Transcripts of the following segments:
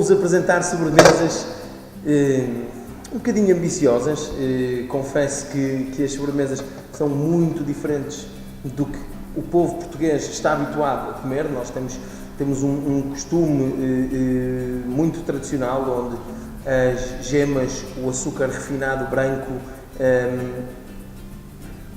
vou-vos apresentar sobremesas um bocadinho ambiciosas. Confesso que as sobremesas são muito diferentes do que o povo português está habituado a comer. Nós temos um costume muito tradicional, onde as gemas, o açúcar refinado branco,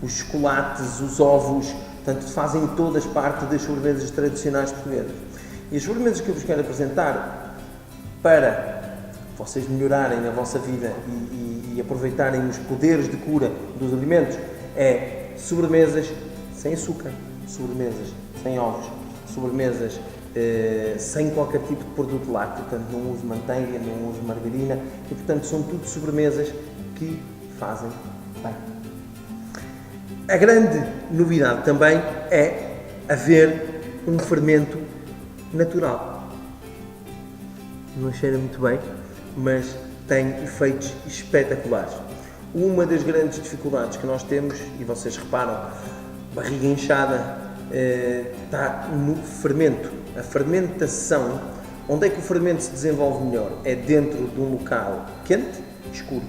os chocolates, os ovos, portanto, fazem todas parte das sobremesas tradicionais portuguesas. E as sobremesas que eu vos quero apresentar, para vocês melhorarem a vossa vida e aproveitarem os poderes de cura dos alimentos, é sobremesas sem açúcar, sobremesas sem ovos, sobremesas sem qualquer tipo de produto lácteo, portanto não uso manteiga, não uso margarina, e portanto são tudo sobremesas que fazem bem. A grande novidade também é haver um fermento natural. Não cheira muito bem, mas tem efeitos espetaculares. Uma das grandes dificuldades que nós temos, e vocês reparam, barriga inchada, está no fermento. A fermentação, onde é que o fermento se desenvolve melhor? É dentro de um local quente, escuro.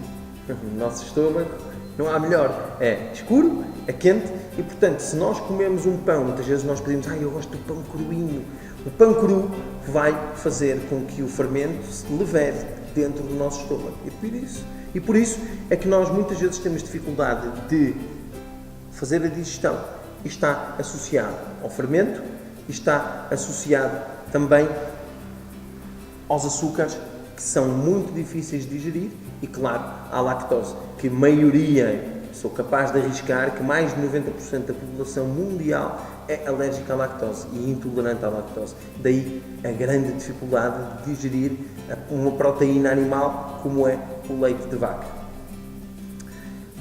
No nosso estômago não há melhor. É escuro, é quente, e portanto, se nós comemos um pão, muitas vezes nós pedimos, eu gosto do pão cruinho. O pão cru vai fazer com que o fermento se levere dentro do nosso estômago. E por isso é que nós muitas vezes temos dificuldade de fazer a digestão. E está associado ao fermento, e está associado também aos açúcares, que são muito difíceis de digerir, e claro, à lactose, que a maioria, sou capaz de arriscar, que mais de 90% da população mundial é alérgica à lactose e intolerante à lactose. Daí a grande dificuldade de digerir uma proteína animal como é o leite de vaca.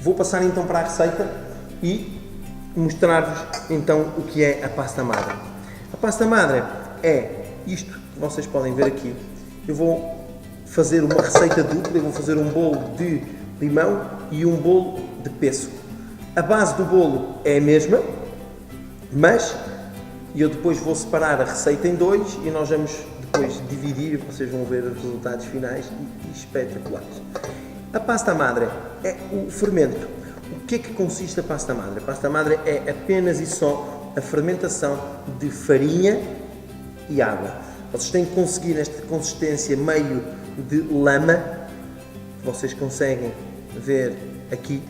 Vou passar então para a receita e mostrar-vos então o que é a pasta madre. A pasta madre é isto que vocês podem ver aqui. Eu vou fazer uma receita dupla, eu vou fazer um bolo de limão e um bolo de pêssego. A base do bolo é a mesma, mas eu depois vou separar a receita em dois e nós vamos depois dividir e vocês vão ver os resultados finais e espetaculares. A pasta madre é o fermento. O que é que consiste a pasta madre? A pasta madre é apenas e só a fermentação de farinha e água. Vocês têm que conseguir esta consistência meio de lama, que vocês conseguem ver aqui.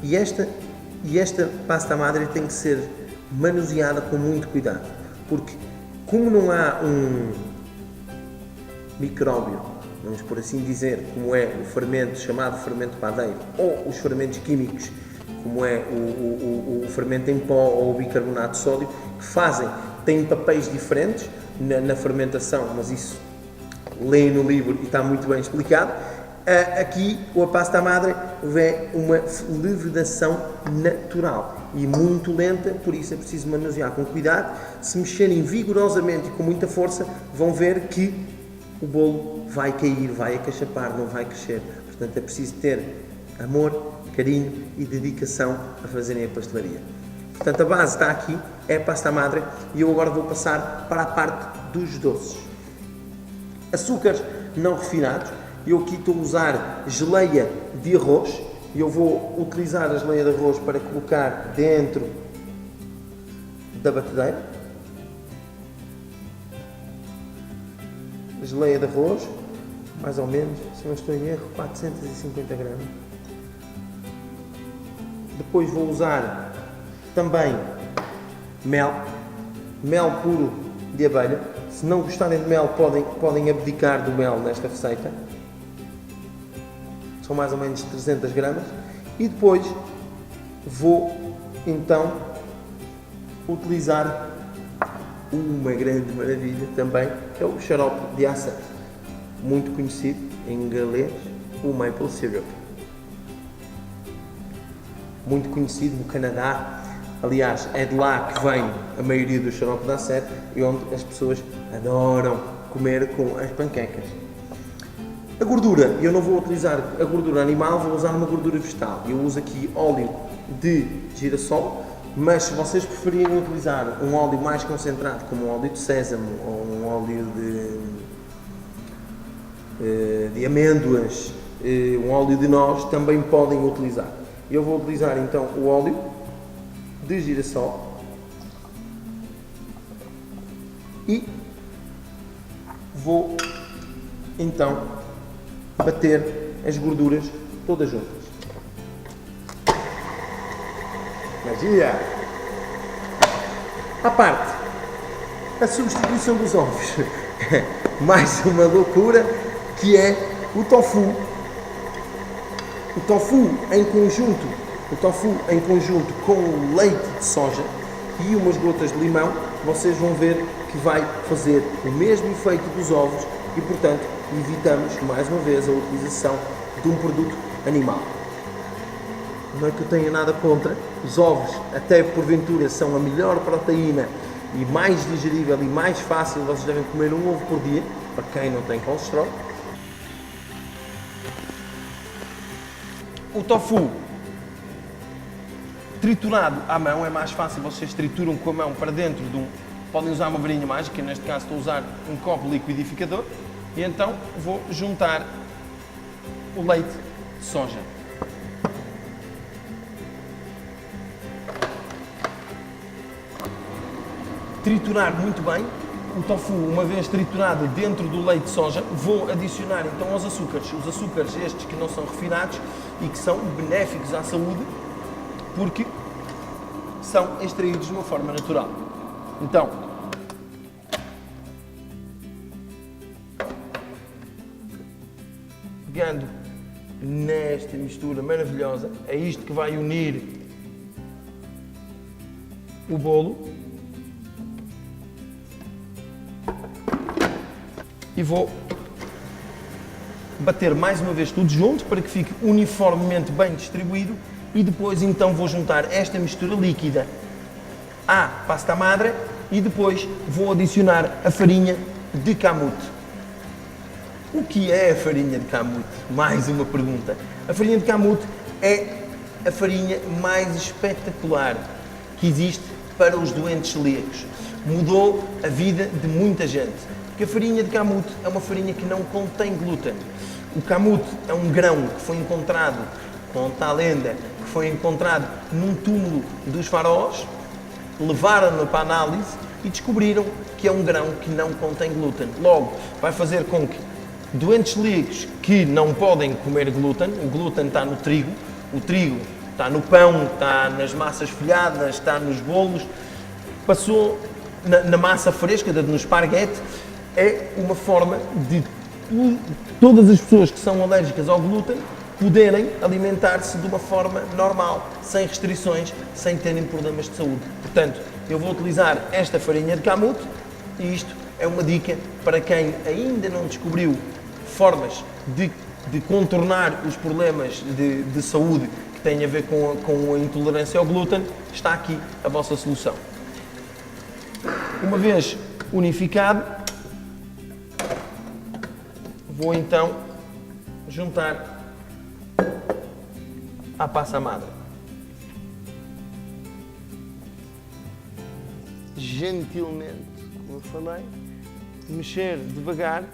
E esta pasta madre tem que ser manuseada com muito cuidado, porque como não há um micróbio, vamos por assim dizer, como é o fermento chamado fermento padeiro, ou os fermentos químicos, como é o fermento em pó ou o bicarbonato de sódio, que têm papéis diferentes na fermentação, mas isso leem no livro e está muito bem explicado. Aqui a pasta madre é uma levedação natural e muito lenta, por isso é preciso manusear com cuidado. Se mexerem vigorosamente e com muita força, vão ver que o bolo vai cair, vai acachapar, não vai crescer. Portanto, é preciso ter amor, carinho e dedicação a fazerem a pastelaria. Portanto, a base está aqui, é a pasta madre, e eu agora vou passar para a parte dos doces. Açúcares não refinados. Eu aqui estou a usar geleia de arroz e eu vou utilizar a geleia de arroz para colocar dentro da batedeira. A geleia de arroz, mais ou menos, se não estou em erro, 450 gramas. Depois vou usar também mel puro de abelha. Se não gostarem de mel, podem abdicar do mel nesta receita. São mais ou menos 300 gramas. E depois vou então utilizar uma grande maravilha também, que é o xarope de aça, muito conhecido em galês, o maple syrup. Muito conhecido no Canadá. Aliás, é de lá que vem a maioria do xarope de aça e onde as pessoas adoram comer com as panquecas. A gordura, eu não vou utilizar a gordura animal, vou usar uma gordura vegetal. Eu uso aqui óleo de girassol, mas se vocês preferirem utilizar um óleo mais concentrado, como um óleo de sésamo ou um óleo de amêndoas, um óleo de noz, também podem utilizar. Eu vou utilizar então o óleo de girassol e vou então bater as gorduras todas juntas. Magia! À parte, a substituição dos ovos. Mais uma loucura, que é o tofu. O tofu em conjunto com o leite de soja e umas gotas de limão, vocês vão ver que vai fazer o mesmo efeito dos ovos e, portanto, evitamos mais uma vez a utilização de um produto animal. Não é que eu tenha nada contra, os ovos até porventura são a melhor proteína e mais digerível e mais fácil, vocês devem comer um ovo por dia, para quem não tem colesterol. O tofu triturado à mão, é mais fácil, vocês trituram com a mão para dentro de um... Podem usar uma varinha mágica, neste caso estou a usar um copo liquidificador, e então vou juntar o leite de soja. Triturar muito bem o tofu, uma vez triturado dentro do leite de soja, vou adicionar então os açúcares estes que não são refinados e que são benéficos à saúde porque são extraídos de uma forma natural. Então, pegando nesta mistura maravilhosa, é isto que vai unir o bolo. E vou bater mais uma vez tudo junto para que fique uniformemente bem distribuído e depois então vou juntar esta mistura líquida à pasta madre e depois vou adicionar a farinha de camute. O que é a farinha de camute? Mais uma pergunta. A farinha de camute é a farinha mais espetacular que existe para os doentes celíacos. Mudou a vida de muita gente. Porque a farinha de camute é uma farinha que não contém glúten. O camute é um grão que foi encontrado, conta a lenda, que foi encontrado num túmulo dos faraós, levaram-no para a análise e descobriram que é um grão que não contém glúten. Logo, vai fazer com que doentes celíacos que não podem comer glúten, o glúten está no trigo, o trigo está no pão, está nas massas folhadas, está nos bolos, passou na massa fresca, no esparguete, é uma forma de todas as pessoas que são alérgicas ao glúten poderem alimentar-se de uma forma normal, sem restrições, sem terem problemas de saúde. Portanto, eu vou utilizar esta farinha de camute e isto é uma dica para quem ainda não descobriu formas de contornar os problemas de saúde que têm a ver com a intolerância ao glúten. Está aqui a vossa solução. Uma vez unificado, vou então juntar à passa madre. Gentilmente, como eu falei, mexer devagar,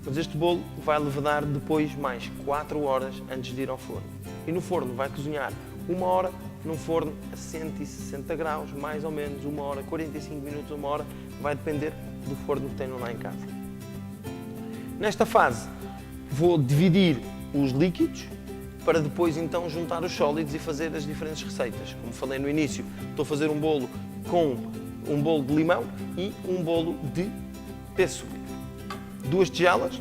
mas este bolo vai levedar depois mais 4 horas antes de ir ao forno. E no forno vai cozinhar 1 hora, num forno a 160 graus, mais ou menos 1 hora, 45 minutos, 1 hora, vai depender do forno que tenham lá em casa. Nesta fase vou dividir os líquidos para depois então juntar os sólidos e fazer as diferentes receitas. Como falei no início, estou a fazer um bolo com um bolo de limão e um bolo de pêssego. 2 tigelas.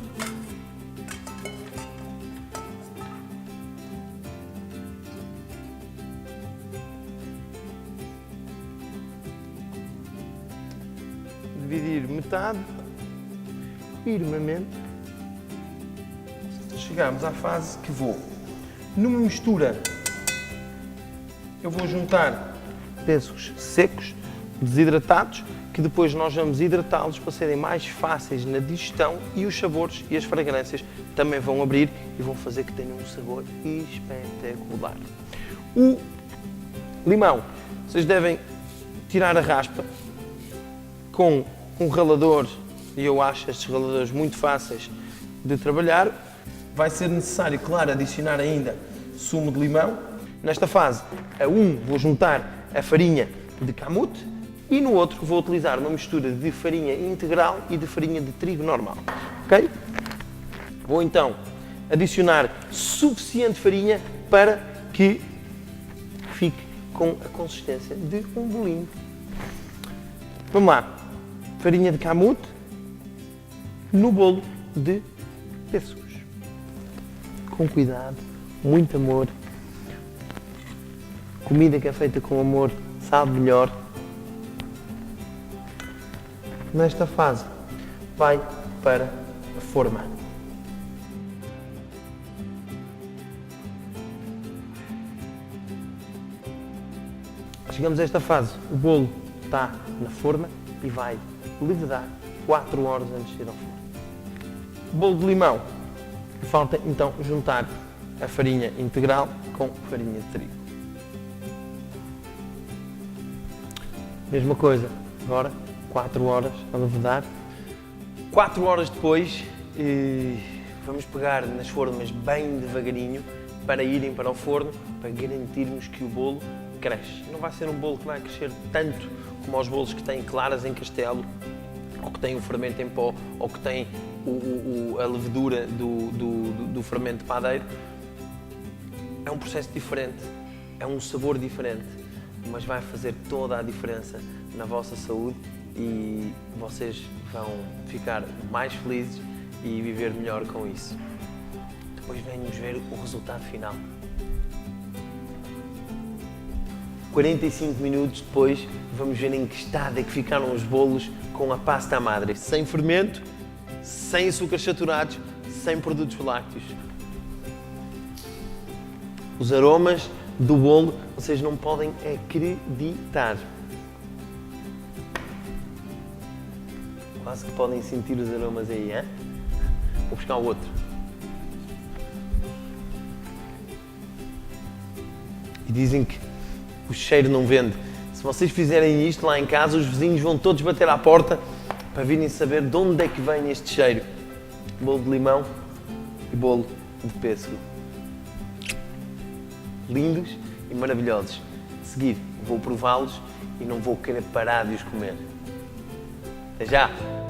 Dividir metade, firmemente. Chegamos à fase que vou, numa mistura, eu vou juntar pêssegos secos, desidratados, que depois nós vamos hidratá-los para serem mais fáceis na digestão e os sabores e as fragrâncias também vão abrir e vão fazer que tenham um sabor espetacular. O limão, vocês devem tirar a raspa com um ralador, e eu acho estes raladores muito fáceis, de trabalhar. Vai ser necessário, claro, adicionar ainda sumo de limão. Nesta fase, a um vou juntar a farinha de camute e no outro vou utilizar uma mistura de farinha integral e de farinha de trigo normal. Ok? Vou então adicionar suficiente farinha para que fique com a consistência de um bolinho. Vamos lá. Farinha de camute no bolo de pêssegos. Com cuidado, muito amor. Comida que é feita com amor sabe melhor. Nesta fase, vai para a forma. Chegamos a esta fase, o bolo está na forma e vai levedar 4 horas antes de ir ao forno. Bolo de limão. Falta então juntar a farinha integral com a farinha de trigo. Mesma coisa, agora 4 horas a levedar. 4 horas depois, vamos pegar nas formas bem devagarinho para irem para o forno, para garantirmos que o bolo cresce. Não vai ser um bolo que vai crescer tanto como os bolos que têm claras em castelo, ou que têm o fermento em pó, ou que têm a levedura do fermento de padeiro. É um processo diferente, é um sabor diferente, mas vai fazer toda a diferença na vossa saúde e vocês vão ficar mais felizes e viver melhor com isso. Depois venhamos ver o resultado final. 45 minutos depois, vamos ver em que estado é que ficaram os bolos com a pasta madre, sem fermento, sem açúcares saturados, sem produtos lácteos. Os aromas do bolo, vocês não podem acreditar. Quase que podem sentir os aromas aí, hein? Vou buscar o outro. E dizem que o cheiro não vende. Se vocês fizerem isto lá em casa, os vizinhos vão todos bater à porta para virem saber de onde é que vem este cheiro. Bolo de limão e bolo de pêssego. Lindos e maravilhosos. De seguir, vou prová-los e não vou querer parar de os comer. Até já!